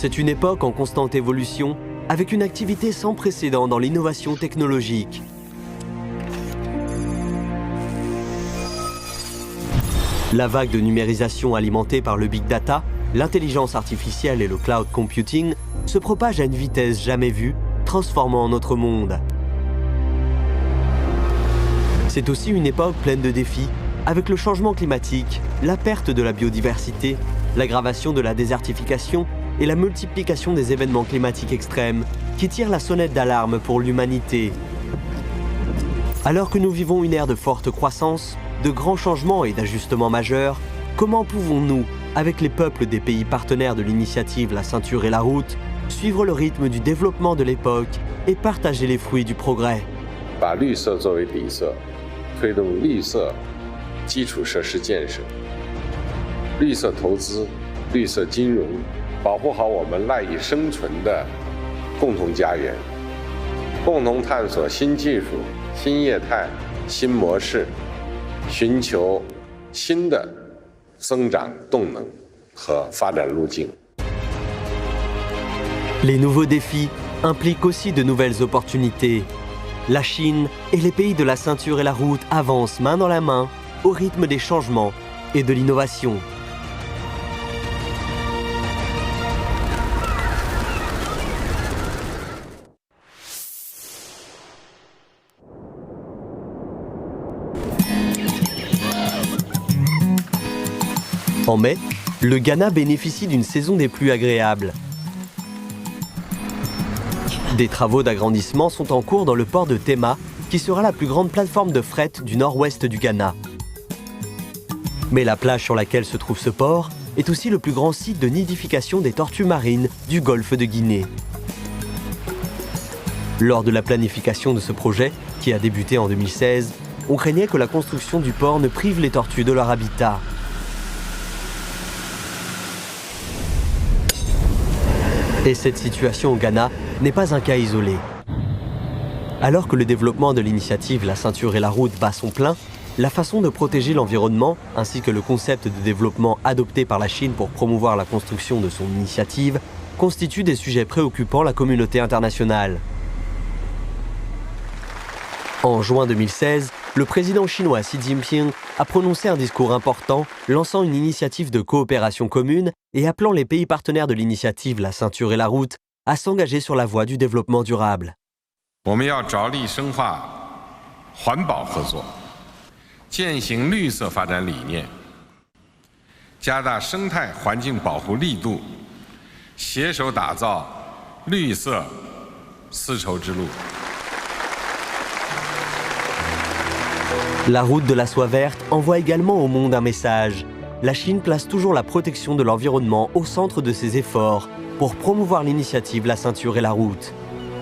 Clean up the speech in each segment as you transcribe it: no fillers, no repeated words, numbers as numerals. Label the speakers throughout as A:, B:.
A: C'est une époque en constante évolution, avec une activité sans précédent dans l'innovation technologique. La vague de numérisation alimentée par le big data, l'intelligence artificielle et le cloud computing se propage à une vitesse jamais vue, transformant notre monde. C'est aussi une époque pleine de défis, avec le changement climatique, la perte de la biodiversité, l'aggravation de la désertification et la multiplication des événements climatiques extrêmes qui tirent la sonnette d'alarme pour l'humanité. Alors que nous vivons une ère de forte croissance, de grands changements et d'ajustements majeurs, comment pouvons-nous, avec les peuples des pays partenaires de l'initiative La Ceinture et la Route, suivre le rythme du développement de l'époque et partager les fruits du progrès?
B: 把绿色作为底色，推动绿色基础设施建设、绿色投资、绿色金融，保护好我们赖以生存的共同家园，共同探索新技术、新业态、新模式，寻求新的增长动能和发展路径。
A: Les nouveaux défis impliquent aussi de nouvelles opportunités. La Chine et les pays de la Ceinture et la Route avancent main dans la main au rythme des changements et de l'innovation. En mai, le Ghana bénéficie d'une saison des plus agréables. Des travaux d'agrandissement sont en cours dans le port de Tema, qui sera la plus grande plateforme de fret du nord-ouest du Ghana. Mais la plage sur laquelle se trouve ce port est aussi le plus grand site de nidification des tortues marines du golfe de Guinée. Lors de la planification de ce projet, qui a débuté en 2016, on craignait que la construction du port ne prive les tortues de leur habitat. Et cette situation au Ghana n'est pas un cas isolé. Alors que le développement de l'initiative La Ceinture et la Route bat son plein, la façon de protéger l'environnement, ainsi que le concept de développement adopté par la Chine pour promouvoir la construction de son initiative, constituent des sujets préoccupant la communauté internationale. En juin 2016, le président chinois Xi Jinping a prononcé un discours important, lançant une initiative de coopération commune et appelant les pays partenaires de l'initiative La Ceinture et la Route à s'engager sur la voie du développement durable.
C: 我们要着力深化环保合作，践行绿色发展理念，加大生态环境保护力度，携手打造绿色丝绸之路。
A: La route de la soie verte envoie également au monde un message. La Chine place toujours la protection de l'environnement au centre de ses efforts pour promouvoir l'initiative La Ceinture et la Route.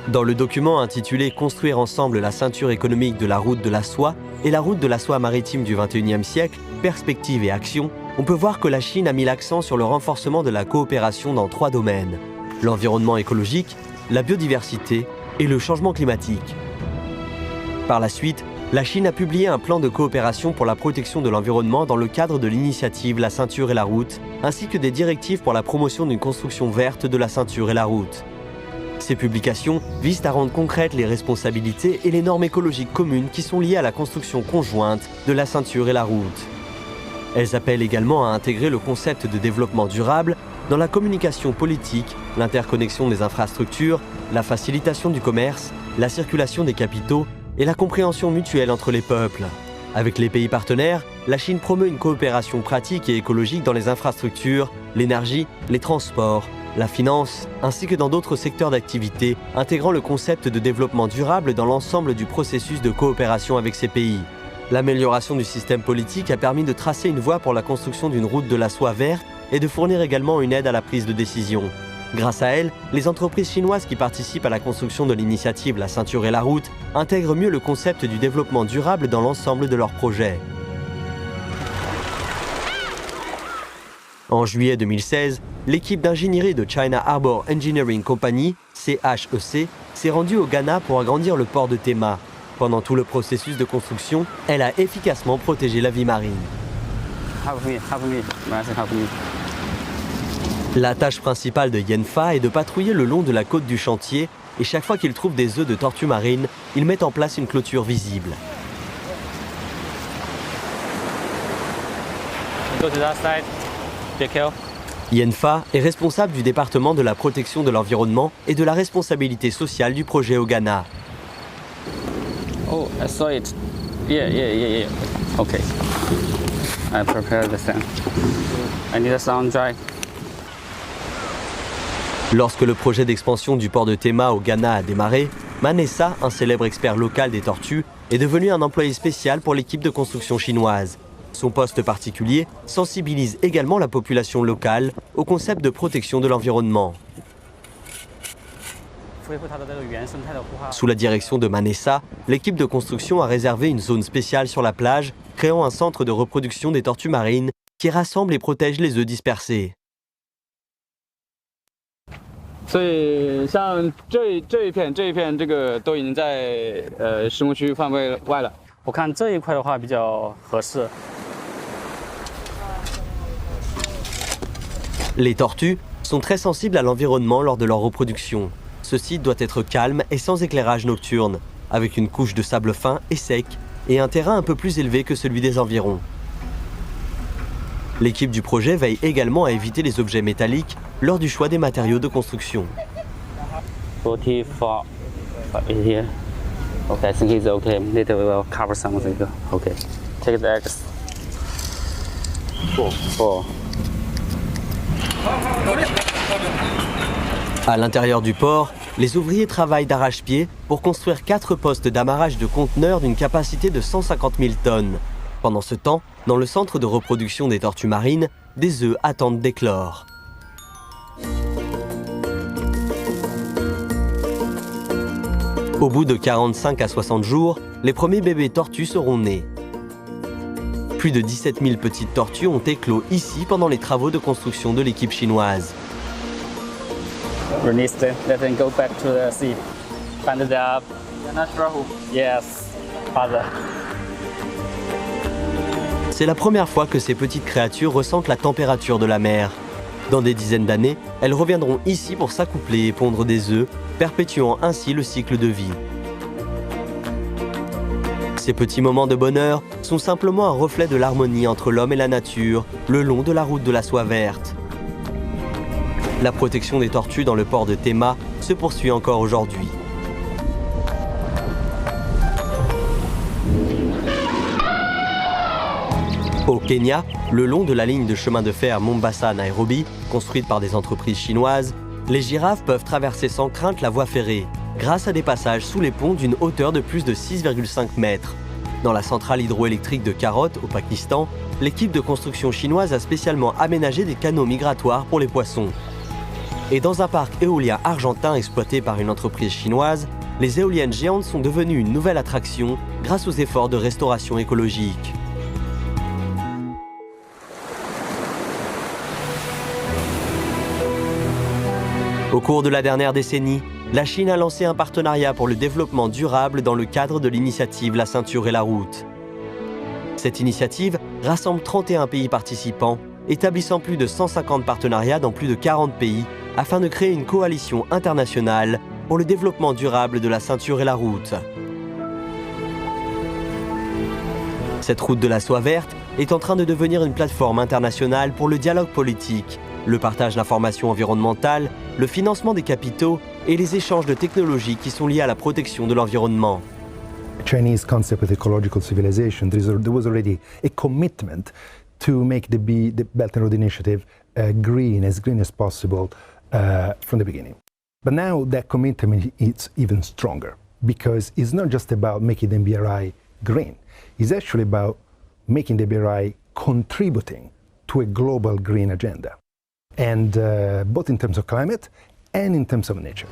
A: Dans le document intitulé « Construire ensemble la ceinture économique de la route de la soie et la route de la soie maritime du XXIe siècle, perspectives et actions », on peut voir que la Chine a mis l'accent sur le renforcement de la coopération dans 3 domaines: l'environnement écologique, la biodiversité et le changement climatique. Par la suite, la Chine a publié un plan de coopération pour la protection de l'environnement dans le cadre de l'initiative La Ceinture et la Route, ainsi que des directives pour la promotion d'une construction verte de la ceinture et la route. Ces publications visent à rendre concrètes les responsabilités et les normes écologiques communes qui sont liées à la construction conjointe de la ceinture et la route. Elles appellent également à intégrer le concept de développement durable dans la communication politique, l'interconnexion des infrastructures, la facilitation du commerce, la circulation des capitaux et la compréhension mutuelle entre les peuples. Avec les pays partenaires, la Chine promeut une coopération pratique et écologique dans les infrastructures, l'énergie, les transports, la finance, ainsi que dans d'autres secteurs d'activité, intégrant le concept de développement durable dans l'ensemble du processus de coopération avec ces pays. L'amélioration du système politique a permis de tracer une voie pour la construction d'une route de la soie verte et de fournir également une aide à la prise de décision. Grâce à elle, les entreprises chinoises qui participent à la construction de l'initiative La Ceinture et la Route intègrent mieux le concept du développement durable dans l'ensemble de leurs projets. En juillet 2016, l'équipe d'ingénierie de China Harbour Engineering Company, CHEC, s'est rendue au Ghana pour agrandir le port de Tema. Pendant tout le processus de construction, elle a efficacement protégé la vie marine. La tâche principale de Yenfa est de patrouiller le long de la côte du chantier et chaque fois qu'il trouve des œufs de tortues marines, il met en place une clôture visible. Yenfa est responsable du département de la protection de l'environnement et de la responsabilité sociale du projet au Ghana.
D: Oh, I saw it. Yeah. Okay. I prepare the sand. I need a sun dry.
A: Lorsque le projet d'expansion du port de Tema au Ghana a démarré, Manessa, un célèbre expert local des tortues, est devenu un employé spécial pour l'équipe de construction chinoise. Son poste particulier sensibilise également la population locale au concept de protection de l'environnement. Sous la direction de Manessa, l'équipe de construction a réservé une zone spéciale sur la plage, créant un centre de reproduction des tortues marines qui rassemble et protège les œufs dispersés.
D: 所以像这一片这个都已经在施工区范围外了。我看这一块的话比较合适。
A: Les tortues sont très sensibles à l'environnement lors de leur reproduction. Ce site doit être calme et sans éclairage nocturne, avec une couche de sable fin et sec et un terrain un peu plus élevé que celui des environs. L'équipe du projet veille également à éviter les objets métalliques lors du choix des matériaux de construction.
D: 44 here. Okay, I think it's okay. Later we will cover some of it. Okay. Take the X. 4.
A: À l'intérieur du port, les ouvriers travaillent d'arrache-pied pour construire 4 postes d'amarrage de conteneurs d'une capacité de 150 000 tonnes. Pendant ce temps, dans le centre de reproduction des tortues marines, des œufs attendent d'éclore. Au bout de 45 à 60 jours, les premiers bébés tortues seront nés. Plus de 17 000 petites tortues ont éclos ici pendant les travaux de construction de l'équipe chinoise.
D: Release them. Let them go back to the sea. Find their natural home. Yes, father.
A: C'est la première fois que ces petites créatures ressentent la température de la mer. Dans des dizaines d'années, elles reviendront ici pour s'accoupler et pondre des œufs, perpétuant ainsi le cycle de vie. Ces petits moments de bonheur sont simplement un reflet de l'harmonie entre l'homme et la nature, le long de la route de la soie verte. La protection des tortues dans le port de Tema se poursuit encore aujourd'hui. Au Kenya, le long de la ligne de chemin de fer Mombasa-Nairobi, construite par des entreprises chinoises, les girafes peuvent traverser sans crainte la voie ferrée, grâce à des passages sous les ponts d'une hauteur de plus de 6,5 mètres. Dans la centrale hydroélectrique de Karot, au Pakistan, l'équipe de construction chinoise a spécialement aménagé des canaux migratoires pour les poissons. Et dans un parc éolien argentin exploité par une entreprise chinoise, les éoliennes géantes sont devenues une nouvelle attraction grâce aux efforts de restauration écologique. Au cours de la dernière décennie, la Chine a lancé un partenariat pour le développement durable dans le cadre de l'initiative La Ceinture et la Route. Cette initiative rassemble 31 pays participants, établissant plus de 150 partenariats dans plus de 40 pays, afin de créer une coalition internationale pour le développement durable de la Ceinture et la Route. Cette route de la soie verte est en train de devenir une plateforme internationale pour le dialogue politique, le partage d'informations environnementales, le financement des capitaux et les échanges de technologies qui sont liés à la protection de l'environnement.
E: Chinese concept of ecological civilization, there was already a commitment to make the Belt and Road Initiative green as possible from the beginning. But now that commitment is even stronger because it's not just about making the BRI green. It's actually about making the BRI contributing to a global green agenda. And both in terms of climate and in terms of nature.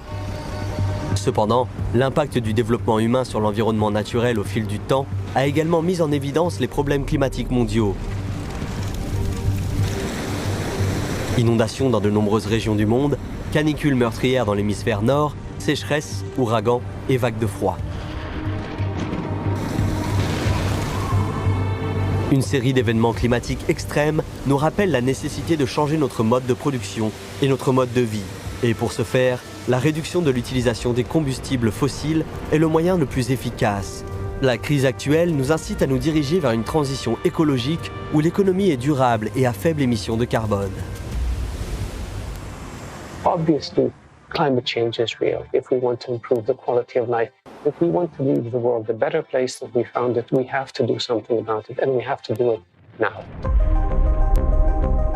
A: Cependant, l'impact du développement humain sur l'environnement naturel au fil du temps a également mis en évidence les problèmes climatiques mondiaux. Inondations dans de nombreuses régions du monde, canicules meurtrières dans l'hémisphère nord, sécheresses, ouragans et vagues de froid. Une série d'événements climatiques extrêmes nous rappelle la nécessité de changer notre mode de production et notre mode de vie. Et pour ce faire, la réduction de l'utilisation des combustibles fossiles est le moyen le plus efficace. La crise actuelle nous incite à nous diriger vers une transition écologique où l'économie est durable et à faible émission de carbone.
F: Obviously, climate change is real. If we want to improve the quality of life, if we want to leave the world a better place than we found it, we have to do something about it, and we have to do it now.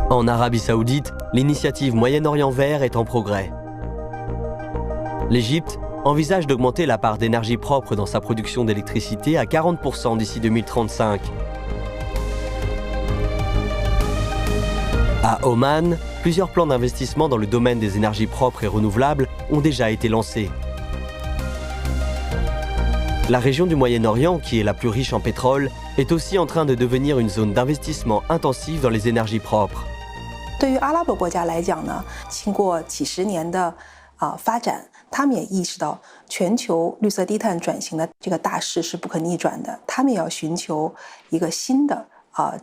A: En Arabie Saoudite, l'initiative Moyen-Orient vert est en progrès. L'Égypte envisage d'augmenter la part d'énergie propre dans sa production d'électricité à 40% d'ici 2035. À Oman, plusieurs plans d'investissement dans le domaine des énergies propres et renouvelables ont déjà été lancés. La région du Moyen-Orient, qui est la plus riche en pétrole, est aussi en train de devenir une zone d'investissement intensive dans les énergies propres.
G: 对于阿拉伯国家来讲呢，经过几十年的发展，他们也意识到全球绿色低碳转型的这个大势是不可逆转的，他们也要寻求一个新的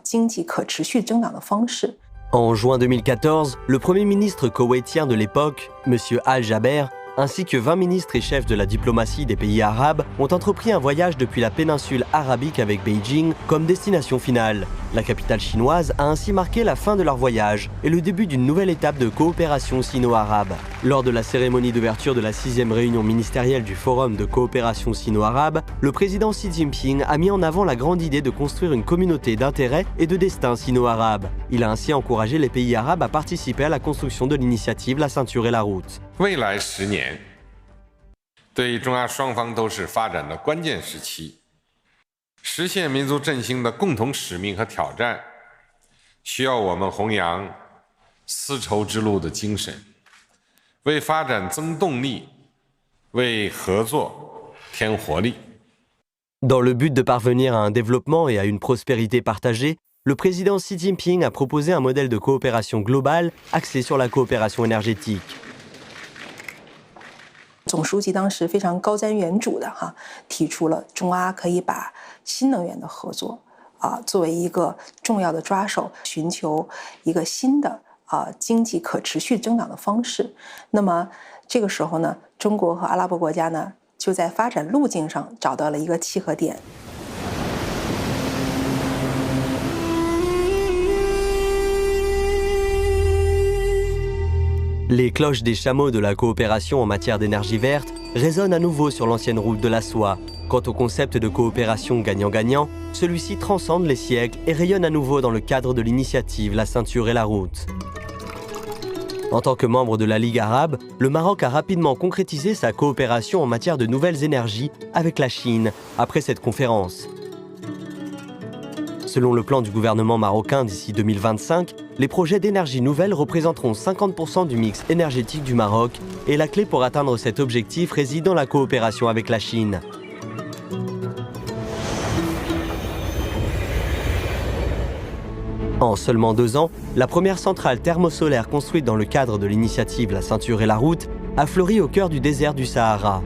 G: 经济可持续增长的方式。
A: En juin 2014, le premier ministre koweïtien de l'époque, M. Al-Jaber, ainsi que 20 ministres et chefs de la diplomatie des pays arabes ont entrepris un voyage depuis la péninsule arabique avec Beijing comme destination finale. La capitale chinoise a ainsi marqué la fin de leur voyage et le début d'une nouvelle étape de coopération sino-arabe. Lors de la cérémonie d'ouverture de la 6e réunion ministérielle du Forum de coopération sino-arabe, le président Xi Jinping a mis en avant la grande idée de construire une communauté d'intérêts et de destin sino-arabe. Il a ainsi encouragé les pays arabes à participer à la construction de l'initiative La Ceinture et la Route.
C: 未来10年，对中阿双方都是发展的关键时期。实现民族振兴的共同使命和挑战，需要我们弘扬丝绸之路的精神，为发展增动力，为合作添活力。
A: Dans le but de parvenir à un développement et à une prospérité partagée, le président Xi Jinping a proposé un modèle de coopération globale axé sur la coopération énergétique.
G: 总书记当时非常高瞻远瞩的提出了中阿可以把新能源的合作作为一个重要的抓手，寻求一个新的经济可持续增长的方式。那么这个时候呢，中国和阿拉伯国家呢就在发展路径上找到了一个契合点。
A: Les cloches des chameaux de la coopération en matière d'énergie verte résonnent à nouveau sur l'ancienne route de la soie. Quant au concept de coopération gagnant-gagnant, celui-ci transcende les siècles et rayonne à nouveau dans le cadre de l'initiative La Ceinture et la Route. En tant que membre de la Ligue arabe, le Maroc a rapidement concrétisé sa coopération en matière de nouvelles énergies avec la Chine après cette conférence. Selon le plan du gouvernement marocain d'ici 2025, les projets d'énergie nouvelle représenteront 50% du mix énergétique du Maroc et la clé pour atteindre cet objectif réside dans la coopération avec la Chine. En seulement 2 ans, la première centrale thermosolaire construite dans le cadre de l'initiative La Ceinture et la Route a fleuri au cœur du désert du Sahara.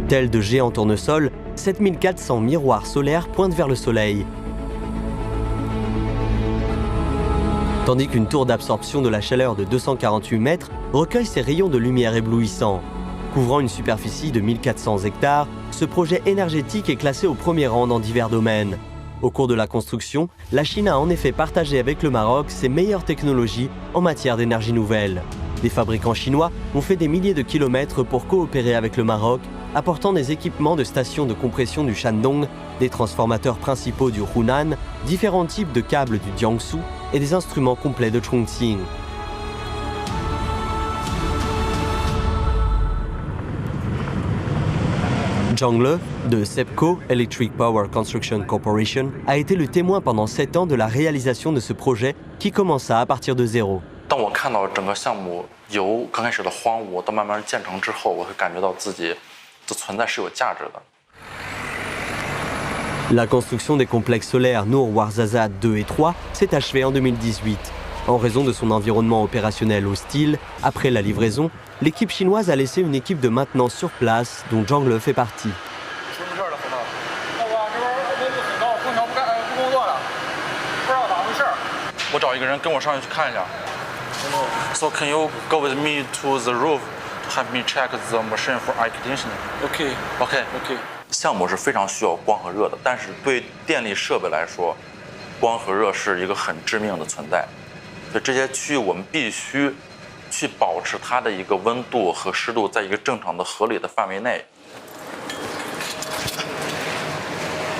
A: Tels de géants tournesols, 7400 miroirs solaires pointent vers le soleil. Tandis qu'une tour d'absorption de la chaleur de 248 mètres recueille ses rayons de lumière éblouissants. Couvrant une superficie de 1400 hectares, ce projet énergétique est classé au premier rang dans divers domaines. Au cours de la construction, la Chine a en effet partagé avec le Maroc ses meilleures technologies en matière d'énergie nouvelle. Des fabricants chinois ont fait des milliers de kilomètres pour coopérer avec le Maroc, apportant des équipements de stations de compression du Shandong, des transformateurs principaux du Hunan, différents types de câbles du Jiangsu et des instruments complets de Chongqing. Zhang Le, de SEPCO, Electric Power Construction Corporation, a été le témoin pendant 7 ans de la réalisation de ce projet qui commença à partir de zéro.
H: 当我看到整个项目由刚开始的荒芜到慢慢建成之后，我会感觉到自己的存在是有价值的。
A: La construction des complexes solaires Nour Ouarzazate 2 et 3 s'est achevée en 2018. En raison de son environnement opérationnel hostile, après la livraison, l'équipe chinoise a laissé une équipe de maintenance sur place, dont Zhang Le fait partie.
H: 个人跟我上去去看一下。So can you go with me to the roof to help me check the machine for air conditioning? OK. 项目是非常需要光和热的，但是对电力设备来说，光和热是一个很致命的存在。所以这些区域我们必须去保持它的一个温度和湿度在一个正常的合理的范围内。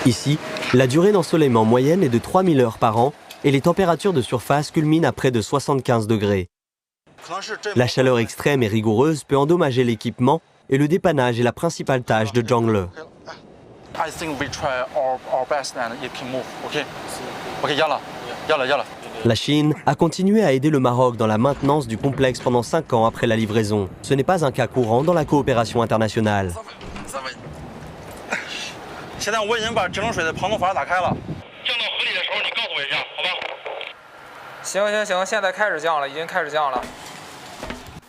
A: Ici, la durée d'ensoleillement moyenne est de 3000 heures par an et les températures de surface culminent à près de 75 degrés. La chaleur extrême et rigoureuse peut endommager l'équipement et le dépannage est la principale tâche de Zhang Le.
H: I think we try our best and it can move. OK, 要了。
A: La Chine a continué à aider le Maroc dans la maintenance du complexe pendant 5 ans après la livraison. Ce n'est pas un cas courant dans la coopération internationale.
H: 现在我已经把制冷水的防冻阀打开了。降到合理的时候，你告诉我一下，好吧？
I: 行，现在开始降了，已经开始降了。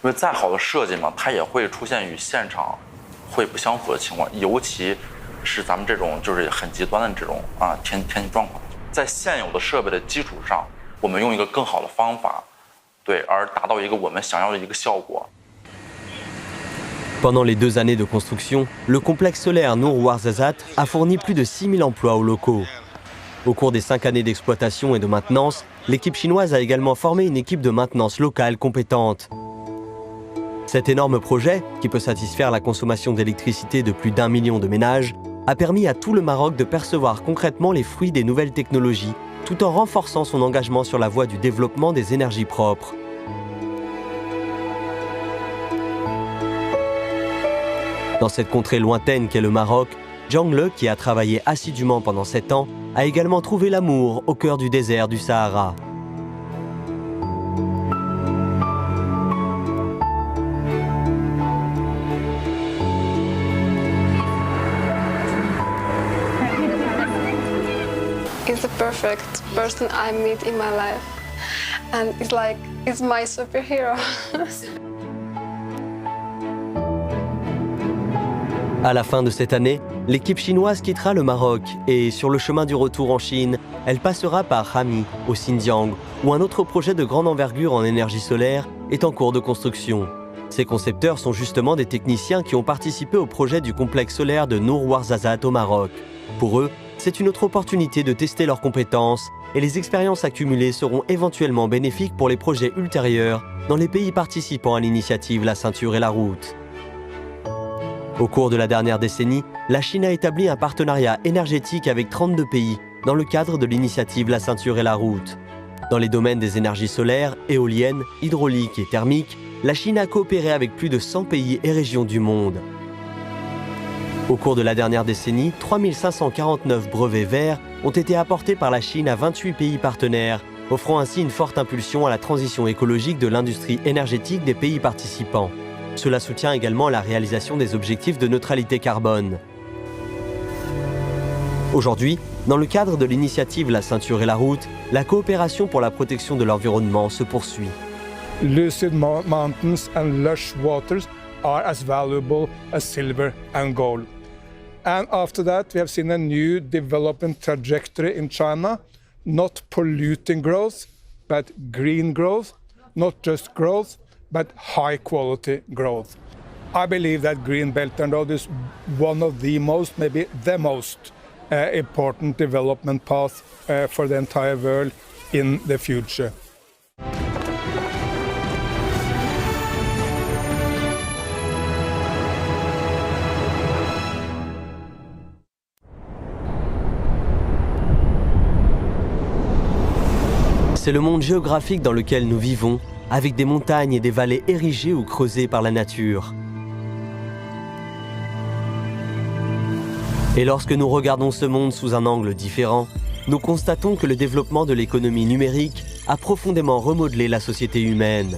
H: 因为再好的设计嘛，它也会出现与现场会不相符的情况，尤其是咱们这种就是很极端的这种天气状况，在现有的设备的基础上，我们用一个更好的方法，对，而达到一个我们想要的一个效果。
A: Pendant les 2 années de construction, le complexe solaire Nour Ouarzazate a fourni plus de 6000 emplois aux locaux. Au cours des 5 années d'exploitation et de maintenance, l'équipe chinoise a également formé une équipe de maintenance locale compétente. Cet énorme projet, qui peut satisfaire la consommation d'électricité de plus d'1 million de ménages, a permis à tout le Maroc de percevoir concrètement les fruits des nouvelles technologies, tout en renforçant son engagement sur la voie du développement des énergies propres. Dans cette contrée lointaine qu'est le Maroc, Zhang Le, qui a travaillé assidûment pendant 7 ans, a également trouvé l'amour au cœur du désert du Sahara.
J: It's the perfect person I meet in my life, and it's my superhero.
A: À la fin de cette année, l'équipe chinoise quittera le Maroc et, sur le chemin du retour en Chine, elle passera par Hami, au Xinjiang, où un autre projet de grande envergure en énergie solaire est en cours de construction. Ces concepteurs sont justement des techniciens qui ont participé au projet du complexe solaire de Nour Ouarzazate au Maroc. Pour eux, c'est une autre opportunité de tester leurs compétences et les expériences accumulées seront éventuellement bénéfiques pour les projets ultérieurs dans les pays participant à l'initiative La Ceinture et la Route. Au cours de la dernière décennie, la Chine a établi un partenariat énergétique avec 32 pays dans le cadre de l'initiative La Ceinture et la Route. Dans les domaines des énergies solaires, éoliennes, hydrauliques et thermiques, la Chine a coopéré avec plus de 100 pays et régions du monde. Au cours de la dernière décennie, 3549 brevets verts ont été apportés par la Chine à 28 pays partenaires, offrant ainsi une forte impulsion à la transition écologique de l'industrie énergétique des pays participants. Cela soutient également la réalisation des objectifs de neutralité carbone. Aujourd'hui, dans le cadre de l'initiative La Ceinture et la Route, la coopération pour la protection de l'environnement se poursuit.
K: Lucid mountains and lush waters are as valuable as silver and gold. And after that, we have seen a new development trajectory in China, not polluting growth, but green growth, not just growth, but high-quality growth. I believe that Green Belt and Road is one of the most, maybe the most important development path for the entire world in the future.
A: C'est le monde géographique dans lequel nous vivons, avec des montagnes et des vallées érigées ou creusées par la nature. Et lorsque nous regardons ce monde sous un angle différent, nous constatons que le développement de l'économie numérique a profondément remodelé la société humaine.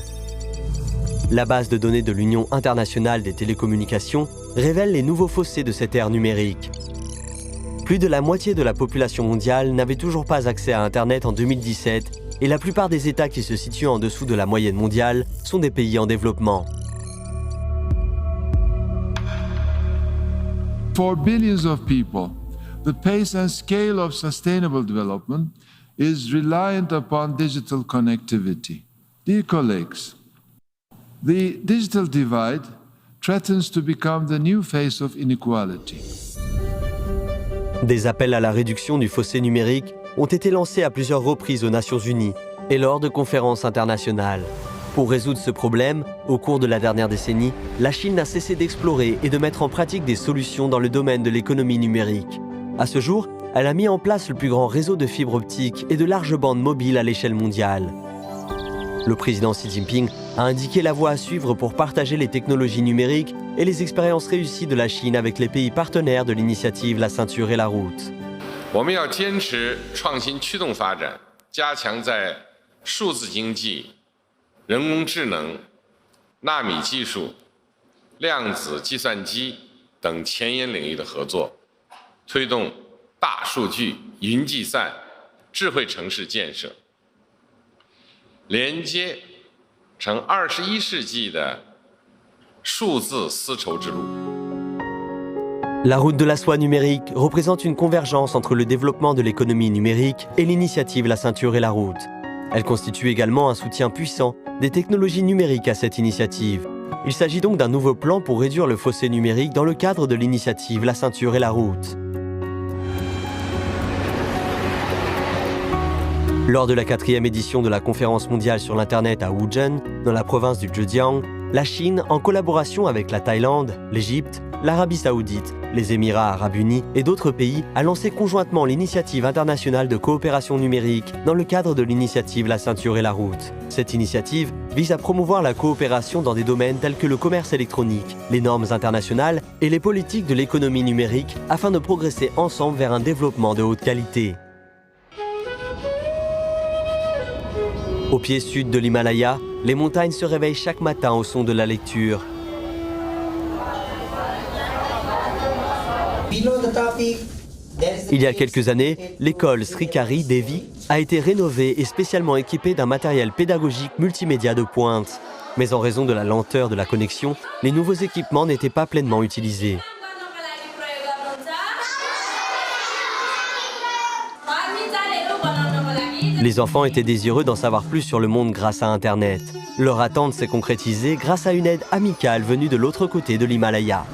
A: La base de données de l'Union internationale des télécommunications révèle les nouveaux fossés de cette ère numérique. Plus de la moitié de la population mondiale n'avait toujours pas accès à Internet en 2017 et la plupart des États qui se situent en dessous de la moyenne mondiale sont des pays en développement.
L: For billions of people, the pace and scale of sustainable development is reliant upon digital connectivity. Dear colleagues, the digital divide threatens to become the new face of inequality.
A: Des appels à la réduction du fossé numérique ont été lancés à plusieurs reprises aux Nations Unies et lors de conférences internationales. Pour résoudre ce problème, au cours de la dernière décennie, la Chine n'a cessé d'explorer et de mettre en pratique des solutions dans le domaine de l'économie numérique. À ce jour, elle a mis en place le plus grand réseau de fibres optiques et de larges bandes mobiles à l'échelle mondiale. Le président Xi Jinping a indiqué la voie à suivre pour partager les technologies numériques et les expériences réussies de la Chine avec les pays partenaires de l'initiative La Ceinture et la Route.
C: 我们要坚持创新驱动发展，加强在数字经济、人工智能、纳米技术、量子计算机等前沿领域的合作，推动大数据、云计算、智慧城市建设，连接成21世纪的数字丝绸之路。
A: La route de la soie numérique représente une convergence entre le développement de l'économie numérique et l'initiative La Ceinture et la Route. Elle constitue également un soutien puissant des technologies numériques à cette initiative. Il s'agit donc d'un nouveau plan pour réduire le fossé numérique dans le cadre de l'initiative La Ceinture et la Route. Lors de la 4e édition de la conférence mondiale sur l'Internet à Wuzhen, dans la province du Zhejiang, la Chine, en collaboration avec la Thaïlande, l'Égypte, l'Arabie Saoudite, les Émirats Arabes Unis et d'autres pays, a lancé conjointement l'initiative internationale de coopération numérique dans le cadre de l'initiative La Ceinture et la Route. Cette initiative vise à promouvoir la coopération dans des domaines tels que le commerce électronique, les normes internationales et les politiques de l'économie numérique afin de progresser ensemble vers un développement de haute qualité. Au pied sud de l'Himalaya, les montagnes se réveillent chaque matin au son de la lecture. Il y a quelques années, l'école Srikari Devi a été rénovée et spécialement équipée d'un matériel pédagogique multimédia de pointe. Mais en raison de la lenteur de la connexion, les nouveaux équipements n'étaient pas pleinement utilisés. Les enfants étaient désireux d'en savoir plus sur le monde grâce à Internet. Leur attente s'est concrétisée grâce à une aide amicale venue de l'autre côté de l'Himalaya.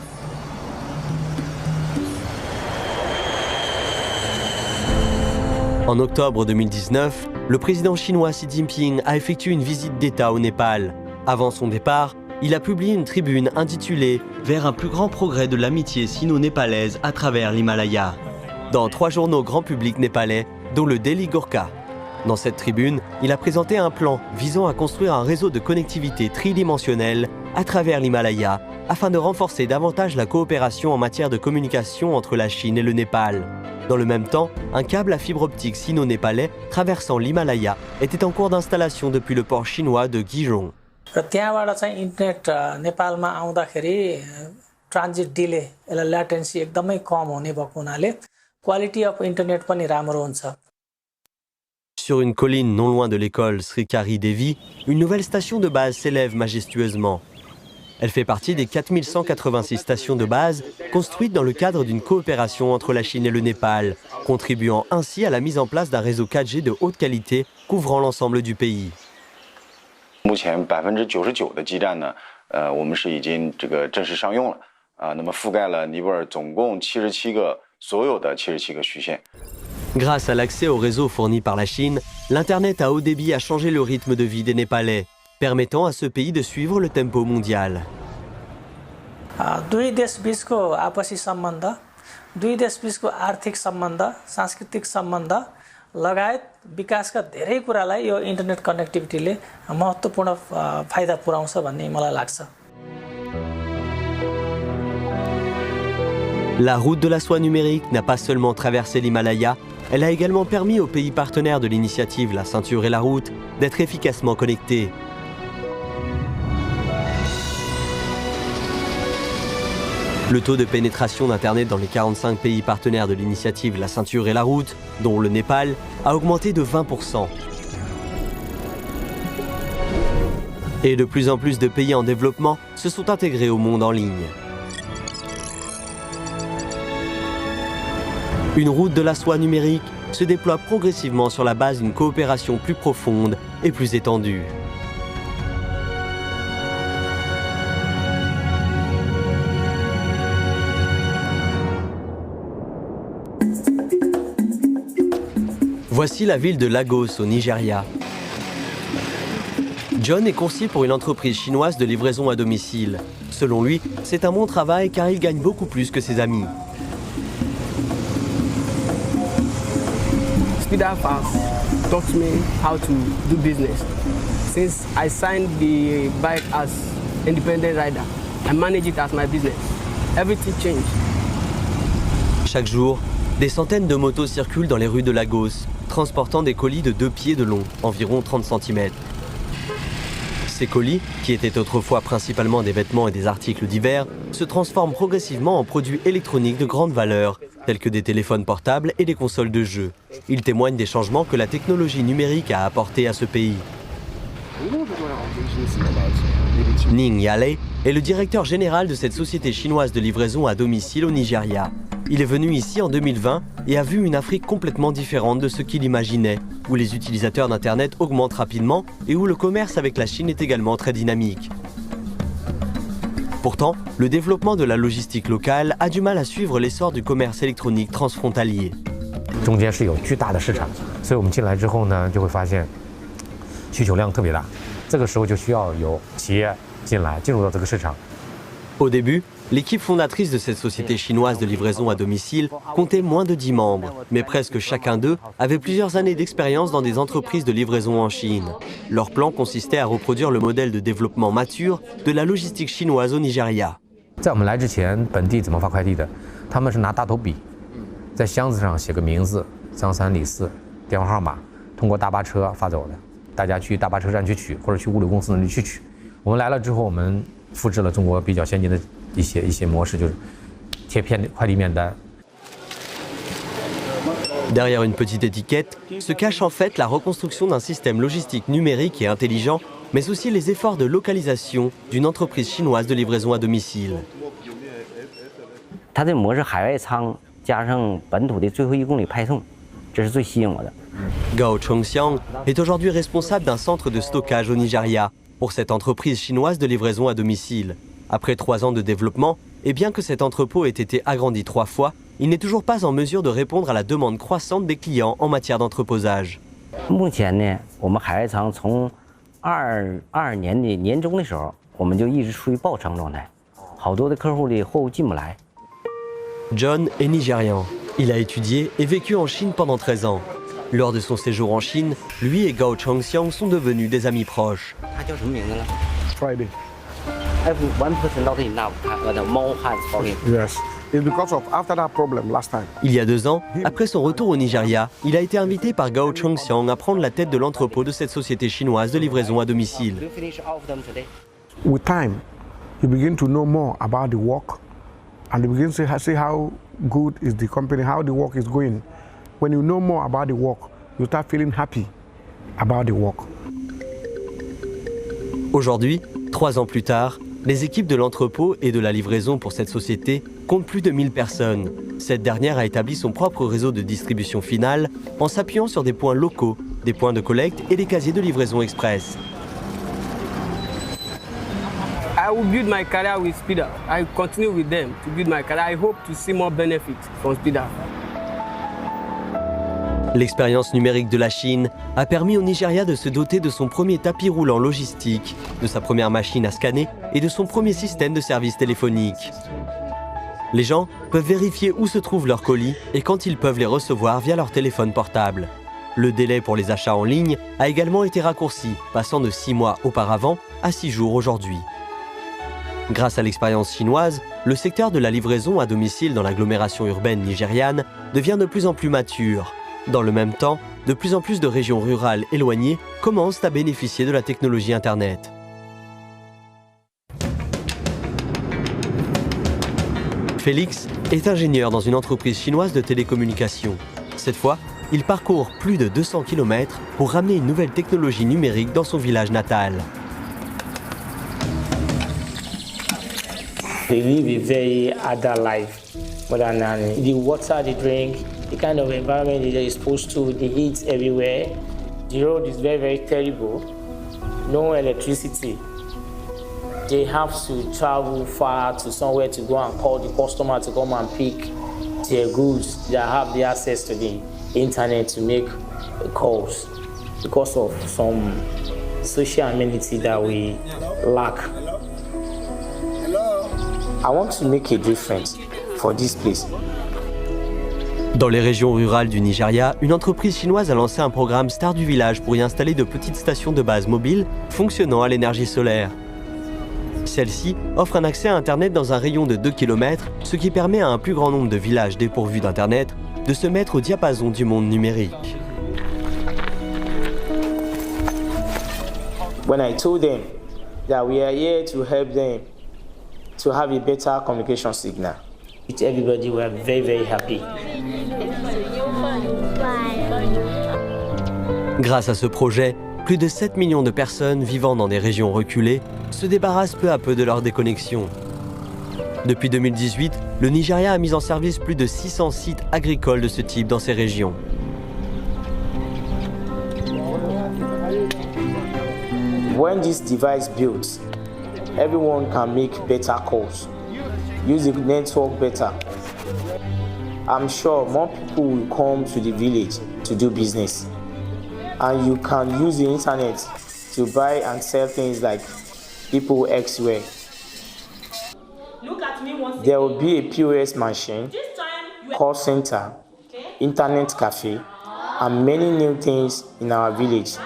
A: En octobre 2019, le président chinois Xi Jinping a effectué une visite d'État au Népal. Avant son départ, il a publié une tribune intitulée « Vers un plus grand progrès de l'amitié sino-népalaise à travers l'Himalaya » dans 3 journaux grand public népalais, dont le Daily Gorkha. Dans cette tribune, il a présenté un plan visant à construire un réseau de connectivité tridimensionnel à travers l'Himalaya afin de renforcer davantage la coopération en matière de communication entre la Chine et le Népal. Dans le même temps, un câble à fibre optique sino-népalais traversant l'Himalaya était en cours d'installation depuis le port chinois de Gijong.
M: त्यहाँबाट चाहिँ इन्टरनेट नेपालमा आउँदाखेरि transit delay यसलाई ल्याटेन्सी एकदमै कम हुने भएको हुनाले क्वालिटी अफ इन्टरनेट पनि राम्रो हुन्छ.
A: Sur une colline non loin de l'école Srikari Devi, une nouvelle station de base s'élève majestueusement. Elle fait partie des 4186 stations de base construites dans le cadre d'une coopération entre la Chine et le Népal, contribuant ainsi à la mise en place d'un réseau 4G de haute qualité couvrant l'ensemble du pays.
N: 目前99%的基站呢，我们是已经正式上用了那么覆盖了尼泊尔总共77个所有的77个区县。
A: Grâce à l'accès au réseau fourni par la Chine, l'Internet à haut débit a changé le rythme de vie des Népalais, permettant à ce pays de suivre le tempo mondial.
M: दुई देशबीचको आपसी सम्बन्ध, दुई देशबीचको आर्थिक सम्बन्ध, सांस्कृतिक सम्बन्ध लगायत विकासका धेरै कुरालाई यो इन्टरनेट कनेक्टिभिटीले महत्त्वपूर्ण फाइदा पुर्याउँछ भन्ने मलाई लाग्छ.
A: La route de la soie numérique n'a pas seulement traversé l'Himalaya, elle a également permis aux pays partenaires de l'initiative La Ceinture et la Route d'être efficacement connectés. Le taux de pénétration d'Internet dans les 45 pays partenaires de l'initiative La Ceinture et la Route, dont le Népal, a augmenté de 20%. Et de plus en plus de pays en développement se sont intégrés au monde en ligne. Une route de la soie numérique se déploie progressivement sur la base d'une coopération plus profonde et plus étendue. Voici la ville de Lagos au Nigeria. John est concis pour une entreprise chinoise de livraison à domicile. Selon lui, c'est un bon travail car il gagne beaucoup plus que ses amis.
O: Speedup has taught me how to do business. Since I signed the bike as independent rider, I manage it as my business. Everything changed.
A: Chaque jour, des centaines de motos circulent dans les rues de Lagos, transportant des colis de 2 pieds de long, environ 30 cm. Ces colis, qui étaient autrefois principalement des vêtements et des articles divers, se transforment progressivement en produits électroniques de grande valeur, tels que des téléphones portables et des consoles de jeux. Ils témoignent des changements que la technologie numérique a apportés à ce pays. Ning Yale est le directeur général de cette société chinoise de livraison à domicile au Nigeria. Il est venu ici en 2020 et a vu une Afrique complètement différente de ce qu'il imaginait, où les utilisateurs d'Internet augmentent rapidement et où le commerce avec la Chine est également très dynamique. Pourtant, le développement de la logistique locale a du mal à suivre l'essor du commerce électronique transfrontalier.
P: 中间是有巨大的市场，所以我们进来之后呢，就会发现需求量特别大。这个时候就需要有企业进入到这个市场。
A: Au début, l'équipe fondatrice de cette société chinoise de livraison à domicile comptait moins de 10 membres, mais presque chacun d'eux avait plusieurs années d'expérience dans des entreprises de livraison en Chine. Leur plan consistait à reproduire le modèle de développement mature de la logistique chinoise au Nigeria.
P: 在我们来之前，本地怎么发快递的？他们是拿大头笔，在箱子上写个名字、张三李四、电话号码，通过大巴车发走的。大家去大巴车站去取，或者去物流公司那里去取。我们来了之后，我们 复制了中国比较先进的一些模式，就是贴片快递面单。
A: Derrière une petite étiquette se cache en fait la reconstruction d'un système logistique numérique et intelligent, mais aussi les efforts de localisation d'une entreprise chinoise de livraison à domicile.
Q: 它的模式海外仓加上本土的最后1公里派送，这是最吸引我的。
A: Gao Chongxiang est aujourd'hui responsable d'un centre de stockage au Nigeria pour cette entreprise chinoise de livraison à domicile. Après 3 ans de développement, et bien que cet entrepôt ait été agrandi 3 fois, il n'est toujours pas en mesure de répondre à la demande croissante des clients en matière d'entreposage.
Q: 目前呢，我们海外仓从22年的年中的时候，我们就一直处于爆仓状态，好多的客户的货物进不来。
A: John est nigérian. Il a étudié et vécu en Chine pendant 13 ans. Lors de son séjour en Chine, lui et Gao Chongxiang sont devenus des amis proches.
Q: 他叫什么名字呢
K: Friday.
Q: If one person not enough, the more hands for him.
K: Yes. It's because of after that problem last time.
A: Il y a 2 ans, après son retour au Nigeria, il a été invité par Gao Chongxiang à prendre la tête de l'entrepôt de cette société chinoise de livraison à domicile.
K: With time, you begin to know more about the work, and you begin to see how good is the company, how the work is going. When you know more about the work, you start feeling happy about the work.
A: Aujourd'hui, 3 ans plus tard, les équipes de l'entrepôt et de la livraison pour cette société comptent plus de 1000 personnes. Cette dernière a établi son propre réseau de distribution finale en s'appuyant sur des points locaux, des points de collecte et des casiers de livraison express.
O: I will build my career with Speedup. I continue with them to build my career. I hope to see more benefits from Speedup.
A: L'expérience numérique de la Chine a permis au Nigeria de se doter de son premier tapis roulant logistique, de sa première machine à scanner et de son premier système de service téléphonique. Les gens peuvent vérifier où se trouvent leurs colis et quand ils peuvent les recevoir via leur téléphone portable. Le délai pour les achats en ligne a également été raccourci, passant de 6 mois auparavant à 6 jours aujourd'hui. Grâce à l'expérience chinoise, le secteur de la livraison à domicile dans l'agglomération urbaine nigériane devient de plus en plus mature. Dans le même temps, de plus en plus de régions rurales éloignées commencent à bénéficier de la technologie Internet. Félix est ingénieur dans une entreprise chinoise de télécommunications. Cette fois, il parcourt plus de 200 km pour ramener une nouvelle technologie numérique dans son village natal.
R: They live a very adult life. The water they drink, the kind of environment they're exposed to, the heat everywhere. The road is very, very terrible. No electricity. They have to travel far to somewhere to go and call the customer to come and pick their goods. They have the access to the internet to make calls because of some social amenity that we lack. I want to make a difference for this place.
A: Dans les régions rurales du Nigeria, une entreprise chinoise a lancé un programme Star du village pour y installer de petites stations de base mobiles fonctionnant à l'énergie solaire. Celle-ci offre un accès à Internet dans un rayon de 2 km, ce qui permet à un plus grand nombre de villages dépourvus d'Internet de se mettre au diapason du monde numérique.
R: When I told them that we are here to help them to have a better communication signal, everybody were very, very happy.
A: Grâce à ce projet, plus de 7 millions de personnes vivant dans des régions reculées se débarrassent peu à peu de leur déconnexion. Depuis 2018, le Nigeria a mis en service plus de 600 sites agricoles de ce type dans ces régions.
R: When this device builds, everyone can make better calls, use the network better. I'm sure more people will come to the village to do business. And you can use the internet to buy and sell things like people elsewhere. There will be a POS machine, call center, internet cafe, and many new things in our village.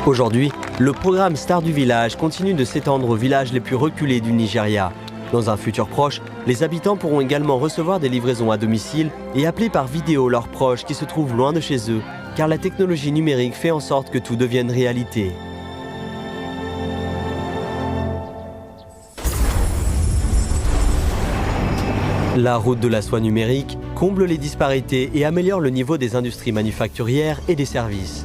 A: Aujourd'hui, le programme Star du village continue de s'étendre aux villages les plus reculés du Nigeria. Dans un futur proche, les habitants pourront également recevoir des livraisons à domicile et appeler par vidéo leurs proches qui se trouvent loin de chez eux, car la technologie numérique fait en sorte que tout devienne réalité. La route de la soie numérique comble les disparités et améliore le niveau des industries manufacturières et des services.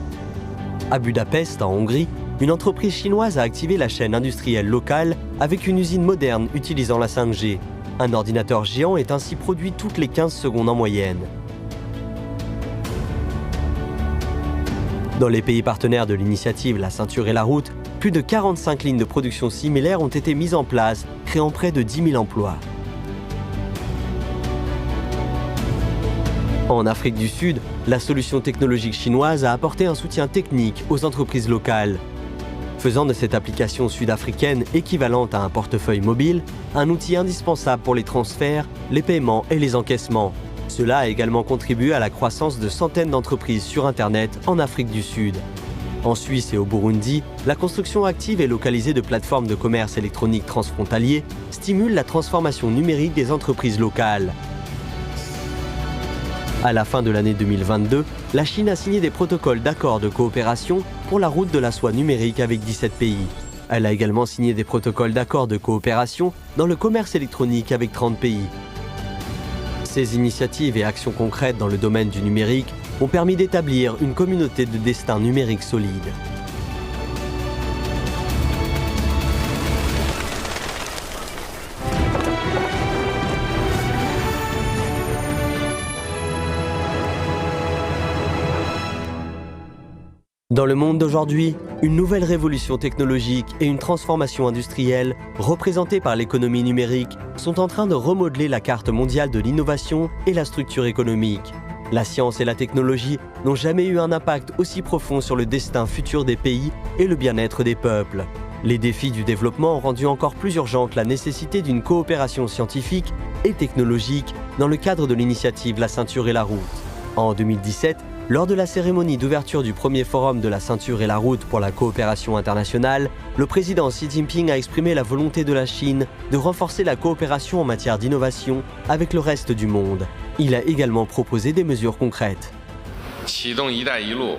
A: À Budapest, en Hongrie, une entreprise chinoise a activé la chaîne industrielle locale avec une usine moderne utilisant la 5G. Un ordinateur géant est ainsi produit toutes les 15 secondes en moyenne. Dans les pays partenaires de l'initiative La Ceinture et la Route, plus de 45 lignes de production similaires ont été mises en place, créant près de 10 000 emplois. En Afrique du Sud, la solution technologique chinoise a apporté un soutien technique aux entreprises locales, faisant de cette application sud-africaine équivalente à un portefeuille mobile un outil indispensable pour les transferts, les paiements et les encaissements. Cela a également contribué à la croissance de centaines d'entreprises sur Internet en Afrique du Sud. En Suisse et au Burundi, la construction active et localisée de plateformes de commerce électronique transfrontalier stimule la transformation numérique des entreprises locales. À la fin de l'année 2022, la Chine a signé des protocoles d'accord de coopération pour la route de la soie numérique avec 17 pays. Elle a également signé des protocoles d'accord de coopération dans le commerce électronique avec 30 pays. Ces initiatives et actions concrètes dans le domaine du numérique ont permis d'établir une communauté de destin numérique solide. Dans le monde d'aujourd'hui, une nouvelle révolution technologique et une transformation industrielle, représentées par l'économie numérique, sont en train de remodeler la carte mondiale de l'innovation et la structure économique. La science et la technologie n'ont jamais eu un impact aussi profond sur le destin futur des pays et le bien-être des peuples. Les défis du développement ont rendu encore plus urgente la nécessité d'une coopération scientifique et technologique dans le cadre de l'initiative La Ceinture et la Route. En 2017, lors de la cérémonie d'ouverture du premier forum de la Ceinture et la Route pour la coopération internationale, le président Xi Jinping a exprimé la volonté de la Chine de renforcer la coopération en matière d'innovation avec le reste du monde. Il a également proposé des mesures concrètes.
C: 启动“一带一路”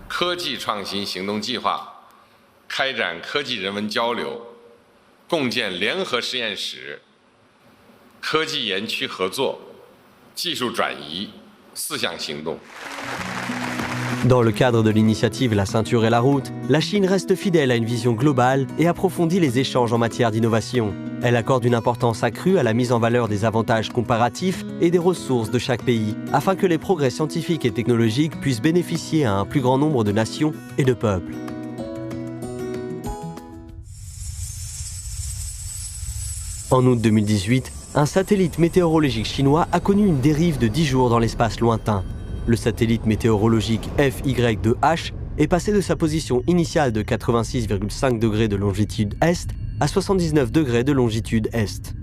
C: 科技创新行动计划，开展科技人文交流，共建联合实验室，科技园区合作，技术转移4项行动。
A: Dans le cadre de l'initiative La ceinture et la route, la Chine reste fidèle à une vision globale et approfondit les échanges en matière d'innovation. Elle accorde une importance accrue à la mise en valeur des avantages comparatifs et des ressources de chaque pays, afin que les progrès scientifiques et technologiques puissent bénéficier à un plus grand nombre de nations et de peuples. En août 2018, un satellite météorologique chinois a connu une dérive de 10 jours dans l'espace lointain. Le satellite météorologique FY2H est passé de sa position initiale de 86,5 degrés de longitude est à 79 degrés de longitude est.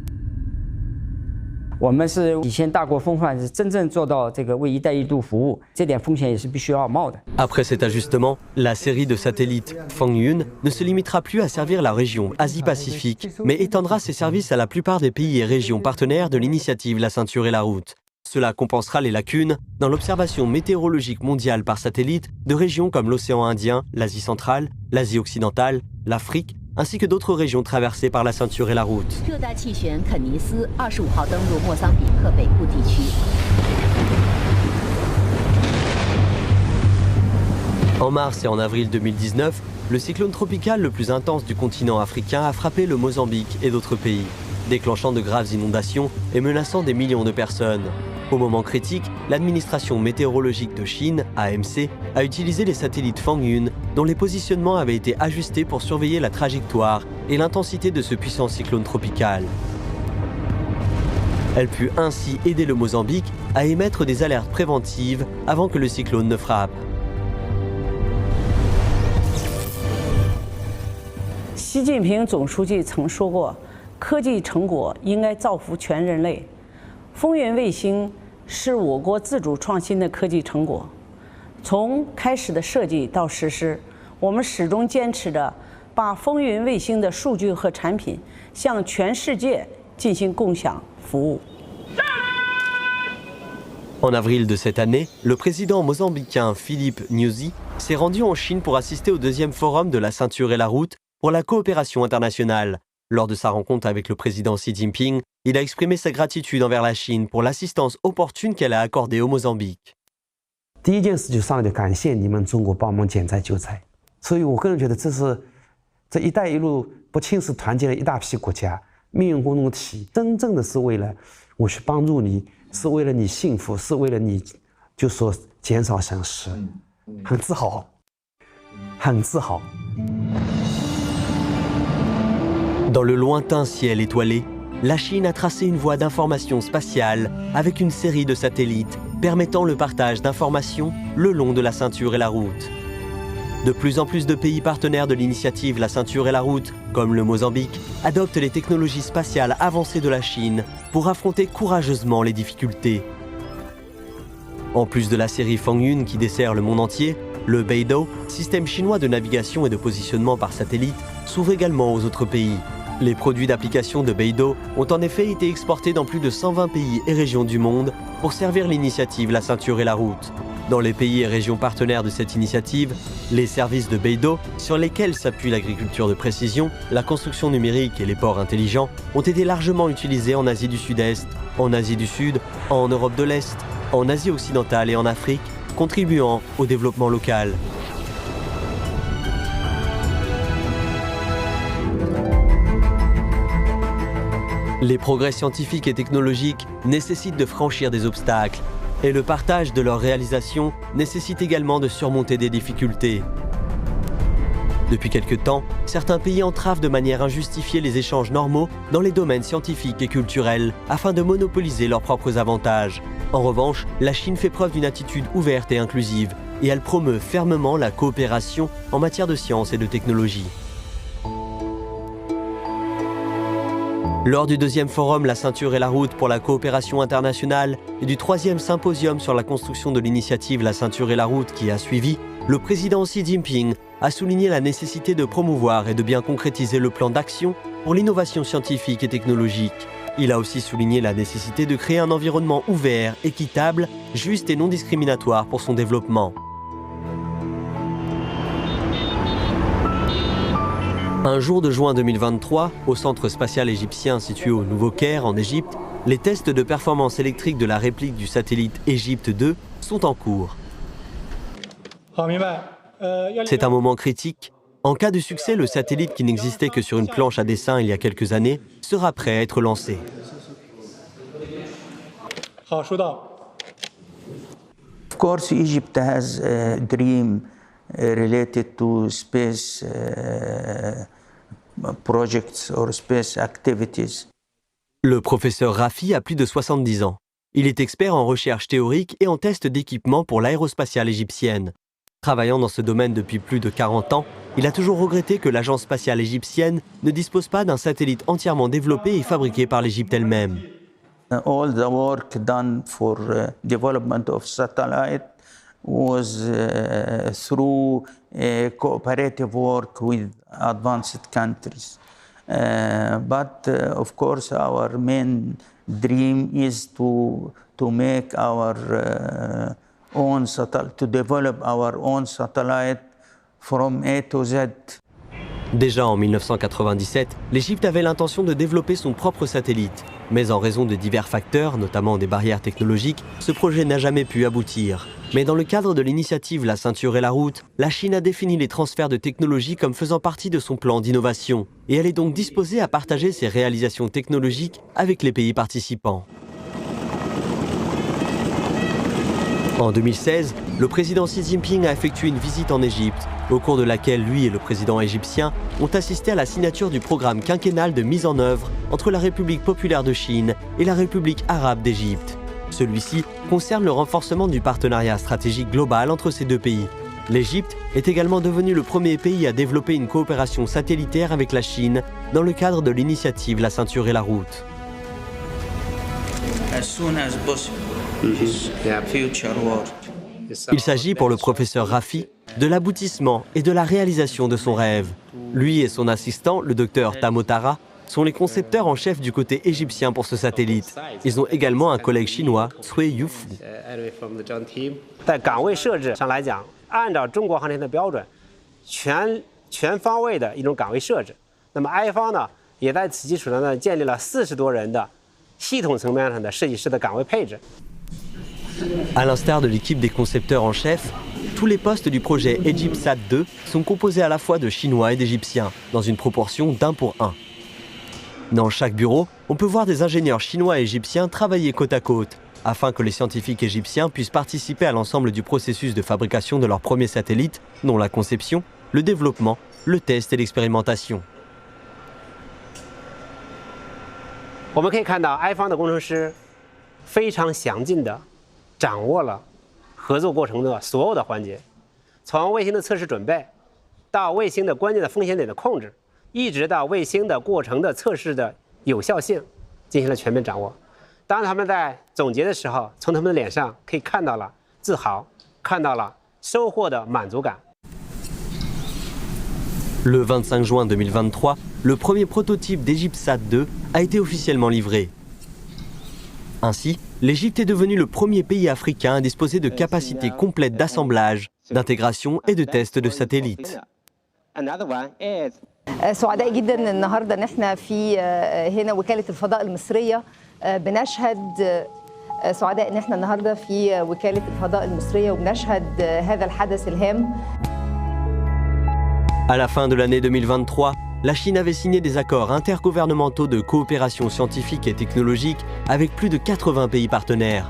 A: Après cet ajustement, la série de satellites Fangyun ne se limitera plus à servir la région Asie-Pacifique, mais étendra ses services à la plupart des pays et régions partenaires de l'initiative La ceinture et la route. Cela compensera les lacunes dans l'observation météorologique mondiale par satellite de régions comme l'océan Indien, l'Asie centrale, l'Asie occidentale, l'Afrique, ainsi que d'autres régions traversées par la ceinture et la route. En mars et en avril 2019, le cyclone tropical le plus intense du continent africain a frappé le Mozambique et d'autres pays, déclenchant de graves inondations et menaçant des millions de personnes. Au moment critique, l'administration météorologique de Chine, AMC, a utilisé les satellites Fangyun, dont les positionnements avaient été ajustés pour surveiller la trajectoire et l'intensité de ce puissant cyclone tropical. Elle put ainsi aider le Mozambique à émettre des alertes préventives avant que le cyclone ne frappe.
S: Xi Jinping 总书记曾说过，科技成果应该造福全人类。风云卫星是我国自主创新的科技成果，从开始的设计到实施，我们始终坚持着把风云卫星的数据和产品向全世界进行共享服务。
A: En avril de cette année, le président mozambicain Philippe Nyusi s'est rendu en Chine pour assister au deuxième forum de la ceinture et la route pour la coopération internationale. Lors de sa rencontre avec le président Xi Jinping, il a exprimé sa gratitude envers la Chine pour l'assistance opportune qu'elle a accordée au Mozambique.
T: 第一件事就上来就感谢你们中国帮忙减灾救灾，所以我个人觉得这一带一路不仅是团结了一大批国家，命运共同体真正的是为了我去帮助你，是为了你幸福，是为了你就说减少损失，很自豪，很自豪。
A: Dans le lointain ciel étoilé, la Chine a tracé une voie d'information spatiale avec une série de satellites permettant le partage d'informations le long de la ceinture et la route. De plus en plus de pays partenaires de l'initiative La ceinture et la route, comme le Mozambique, adoptent les technologies spatiales avancées de la Chine pour affronter courageusement les difficultés. En plus de la série Fangyun qui dessert le monde entier, le Beidou, système chinois de navigation et de positionnement par satellite, s'ouvre également aux autres pays. Les produits d'application de Beidou ont en effet été exportés dans plus de 120 pays et régions du monde pour servir l'initiative La ceinture et la route. Dans les pays et régions partenaires de cette initiative, les services de Beidou, sur lesquels s'appuie l'agriculture de précision, la construction numérique et les ports intelligents, ont été largement utilisés en Asie du Sud-Est, en Asie du Sud, en Europe de l'Est, en Asie occidentale et en Afrique, contribuant au développement local. Les progrès scientifiques et technologiques nécessitent de franchir des obstacles, et le partage de leurs réalisations nécessite également de surmonter des difficultés. Depuis quelque temps, certains pays entravent de manière injustifiée les échanges normaux dans les domaines scientifiques et culturels afin de monopoliser leurs propres avantages. En revanche, la Chine fait preuve d'une attitude ouverte et inclusive, et elle promeut fermement la coopération en matière de sciences et de technologie. Lors du deuxième forum La ceinture et la route pour la coopération internationale et du troisième symposium sur la construction de l'initiative La ceinture et la route qui a suivi, le président Xi Jinping a souligné la nécessité de promouvoir et de bien concrétiser le plan d'action pour l'innovation scientifique et technologique. Il a aussi souligné la nécessité de créer un environnement ouvert, équitable, juste et non discriminatoire pour son développement. Un jour de juin 2023, au centre spatial égyptien situé au Nouveau-Caire en Égypte, les tests de performance électrique de la réplique du satellite Égypte 2 sont en cours. C'est un moment critique. En cas de succès, le satellite qui n'existait que sur une planche à dessin il y a quelques années sera prêt à être lancé.
U: Of course, Egypt has a dream related to space projects or space activities.
A: Le professeur Rafi a plus de 70 ans. Il est expert en recherche théorique et en test d'équipement pour l'aérospatiale égyptienne. Travaillant dans ce domaine depuis plus de 40 ans, il a toujours regretté que l'agence spatiale égyptienne ne dispose pas d'un satellite entièrement développé et fabriqué par l'Égypte elle-même.
U: All the work done for development of satellite was through cooperative work with advanced countries. But of course, our main dream is to make our own satellite, to develop our own satellite from A to Z.
A: Déjà en 1997, l'Égypte avait l'intention de développer son propre satellite. Mais en raison de divers facteurs, notamment des barrières technologiques, ce projet n'a jamais pu aboutir. Mais dans le cadre de l'initiative La ceinture et la route, la Chine a défini les transferts de technologie comme faisant partie de son plan d'innovation. Et elle est donc disposée à partager ses réalisations technologiques avec les pays participants. En 2016, le président Xi Jinping a effectué une visite en Égypte, au cours de laquelle lui et le président égyptien ont assisté à la signature du programme quinquennal de mise en œuvre entre la République populaire de Chine et la République arabe d'Égypte. Celui-ci concerne le renforcement du partenariat stratégique global entre ces deux pays. L'Égypte est également devenu le premier pays à développer une coopération satellitaire avec la Chine dans le cadre de l'initiative La ceinture et la route.
U: As soon as possible.
A: Il s'agit pour le professeur Rafi de l'aboutissement et de la réalisation de son rêve. Lui et son assistant, le docteur Tamotara, sont les concepteurs en chef du côté égyptien pour ce satellite. Ils ont également un collègue chinois, Cui Yufu.
V: 在岗位设置上来讲，按照中国航天的标准，全方位的一种岗位设置。那么埃方呢，也在此基础上呢，建立了40多人的系统层面上的设计师的岗位配置。
A: À l'instar de l'équipe des concepteurs en chef, tous les postes du projet EgyptSat 2 sont composés à la fois de Chinois et d'Égyptiens, dans une proportion d'1 pour 1. Dans chaque bureau, on peut voir des ingénieurs chinois et égyptiens travailler côte à côte, afin que les scientifiques égyptiens puissent participer à l'ensemble du processus de fabrication de leur premier satellite, dont la conception, le développement, le test et l'expérimentation.
V: 我们可以看到，埃方的工程师非常详尽地掌握了合作过程的所有的环节，从卫星的测试准备，到卫星的关键的风险点的控制，一直到卫星的过程的测试的有效性，进行了全面掌握。当他们在总结的时候，从他们的脸上可以看到了自豪，看到了收获的满足感。
A: Le 25 juin 2023, le premier prototype d'EgyptSat 2 a été officiellement livré. Ainsi, l'Égypte est devenue le premier pays africain à disposer de capacités complètes d'assemblage, d'intégration et de test de satellites.
W: سعداء جدا النهارده ان احنا في هنا وكالة الفضاء المصرية بنشهد سعداء ان احنا النهارده في وكالة الفضاء المصرية وبنشهد هذا الحدث الهام.
A: À la fin de l'année 2023, la Chine avait signé des accords intergouvernementaux de coopération scientifique et technologique avec plus de 80 pays partenaires.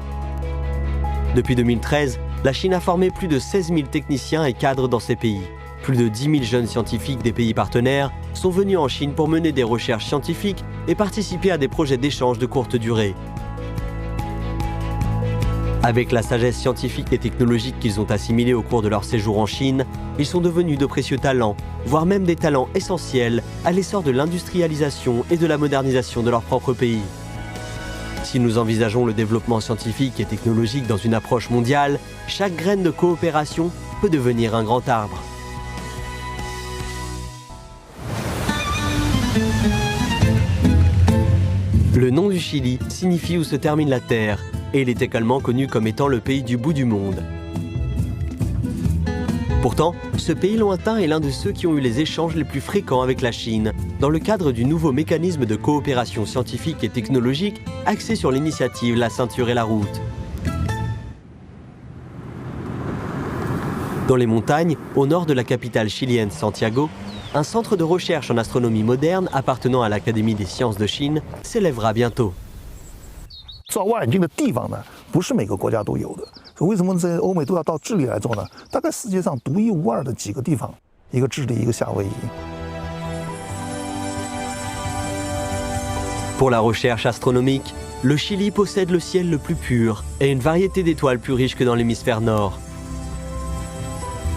A: Depuis 2013, la Chine a formé plus de 16 000 techniciens et cadres dans ces pays. Plus de 10 000 jeunes scientifiques des pays partenaires sont venus en Chine pour mener des recherches scientifiques et participer à des projets d'échange de courte durée. Avec la sagesse scientifique et technologique qu'ils ont assimilée au cours de leur séjour en Chine, ils sont devenus de précieux talents, voire même des talents essentiels à l'essor de l'industrialisation et de la modernisation de leur propre pays. Si nous envisageons le développement scientifique et technologique dans une approche mondiale, chaque graine de coopération peut devenir un grand arbre. Le nom du Chili signifie où se termine la Terre, et il est également connu comme étant le pays du bout du monde. Pourtant, ce pays lointain est l'un de ceux qui ont eu les échanges les plus fréquents avec la Chine, dans le cadre du nouveau mécanisme de coopération scientifique et technologique axé sur l'initiative La ceinture et la route. Dans les montagnes, au nord de la capitale chilienne Santiago, un centre de recherche en astronomie moderne appartenant à l'Académie des sciences de Chine s'élèvera bientôt.
B: 造望远镜的地方呢，不是每个国家都有的。所以为什么在欧美都要到智利来做呢？大概世界上独一无二的几个地方，一个智利，一个夏威夷。
A: Pour la recherche astronomique, le Chili possède le ciel le plus pur et une variété d'étoiles plus riche que dans l'hémisphère nord.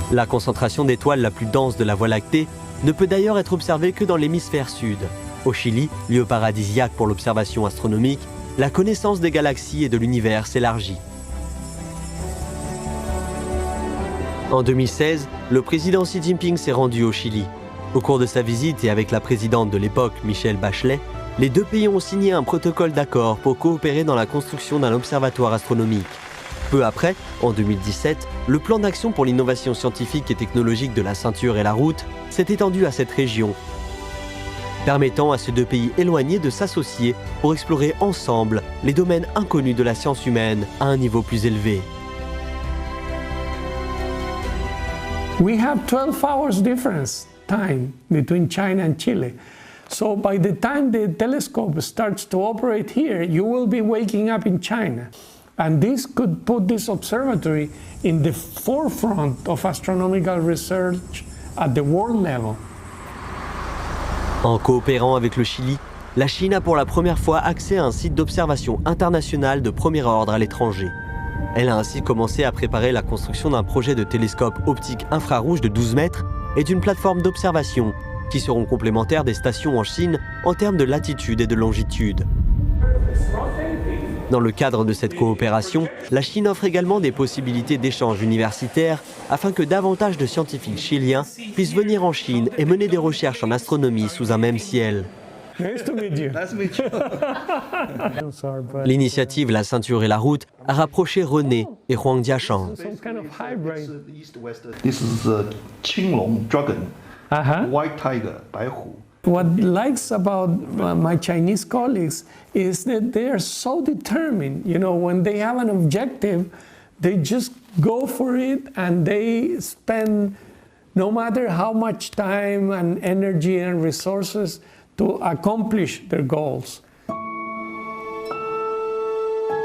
A: La concentration d'étoiles la plus dense de la Voie lactée ne peut d'ailleurs être observée que dans l'hémisphère sud. Au Chili, lieu paradisiaque pour l'observation astronomique, la connaissance des galaxies et de l'univers s'élargit. En 2016, le président Xi Jinping s'est rendu au Chili. Au cours de sa visite et avec la présidente de l'époque, Michelle Bachelet, les deux pays ont signé un protocole d'accord pour coopérer dans la construction d'un observatoire astronomique. Peu après, en 2017, le plan d'action pour l'innovation scientifique et technologique de la ceinture et la route s'est étendu à cette région, permettant à ces deux pays éloignés de s'associer pour explorer ensemble les domaines inconnus de la science humaine à un niveau plus élevé.
D: We have 12 hours difference time between China and Chile. So by the time the telescope starts to operate here, you will be waking up in China. And this could put this observatory in the forefront of astronomical research at the world level.
A: En coopérant avec le Chili, la Chine a pour la première fois accès à un site d'observation international de premier ordre à l'étranger. Elle a ainsi commencé à préparer la construction d'un projet de télescope optique infrarouge de 12 mètres et d'une plateforme d'observation qui seront complémentaires des stations en Chine en termes de latitude et de longitude. Dans le cadre de cette coopération, la Chine offre également des possibilités d'échanges universitaires afin que davantage de scientifiques chiliens puissent venir en Chine et mener des recherches en astronomie sous un même ciel. L'initiative La ceinture et la route a rapproché René et Huang Jiashang.
B: This is the Qinglong dragon, white tiger, 白虎.
D: What likes about my Chinese colleagues is that they are so determined. You know, when they have an objective, they just go for it and they spend no matter how much time and energy and resources to accomplish their goals.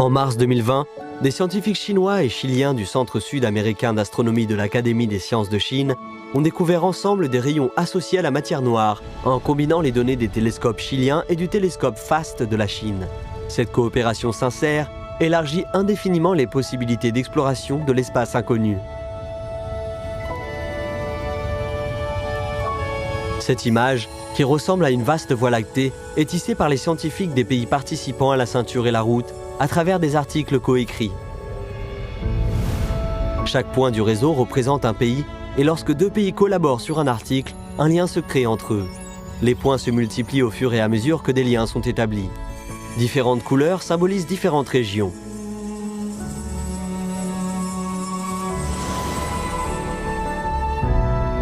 A: En mars 2020, des scientifiques chinois et chiliens du Centre sud-américain d'astronomie de l'Académie des sciences de Chine ont découvert ensemble des rayons associés à la matière noire en combinant les données des télescopes chiliens et du télescope FAST de la Chine. Cette coopération sincère élargit indéfiniment les possibilités d'exploration de l'espace inconnu. Cette image, qui ressemble à une vaste voie lactée, est tissée par les scientifiques des pays participants à la ceinture et la route à travers des articles coécrits. Chaque point du réseau représente un pays et lorsque deux pays collaborent sur un article, un lien se crée entre eux. Les points se multiplient au fur et à mesure que des liens sont établis. Différentes couleurs symbolisent différentes régions.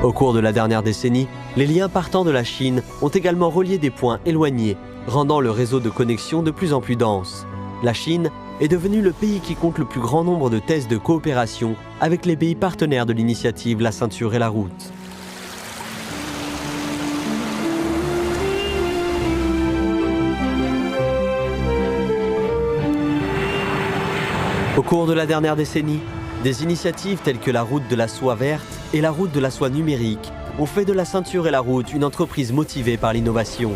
A: Au cours de la dernière décennie, les liens partant de la Chine ont également relié des points éloignés, rendant le réseau de connexion de plus en plus dense. La Chine est devenue le pays qui compte le plus grand nombre de tests de coopération avec les pays partenaires de l'initiative La ceinture et la route. Au cours de la dernière décennie, des initiatives telles que la route de la soie verte et la route de la soie numérique ont fait de La ceinture et la route une entreprise motivée par l'innovation.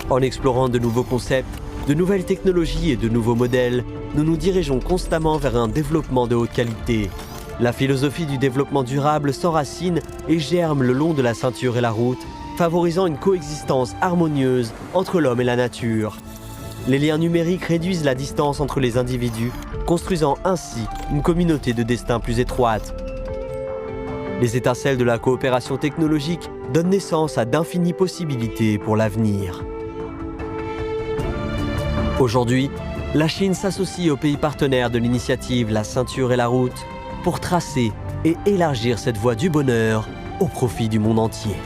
A: En explorant de nouveaux concepts, de nouvelles technologies et de nouveaux modèles, nous nous dirigeons constamment vers un développement de haute qualité. La philosophie du développement durable s'enracine et germe le long de la ceinture et la route, favorisant une coexistence harmonieuse entre l'homme et la nature. Les liens numériques réduisent la distance entre les individus, construisant ainsi une communauté de destin plus étroite. Les étincelles de la coopération technologique donnent naissance à d'infinies possibilités pour l'avenir. Aujourd'hui, la Chine s'associe aux pays partenaires de l'initiative La ceinture et la route pour tracer et élargir cette voie du bonheur au profit du monde entier.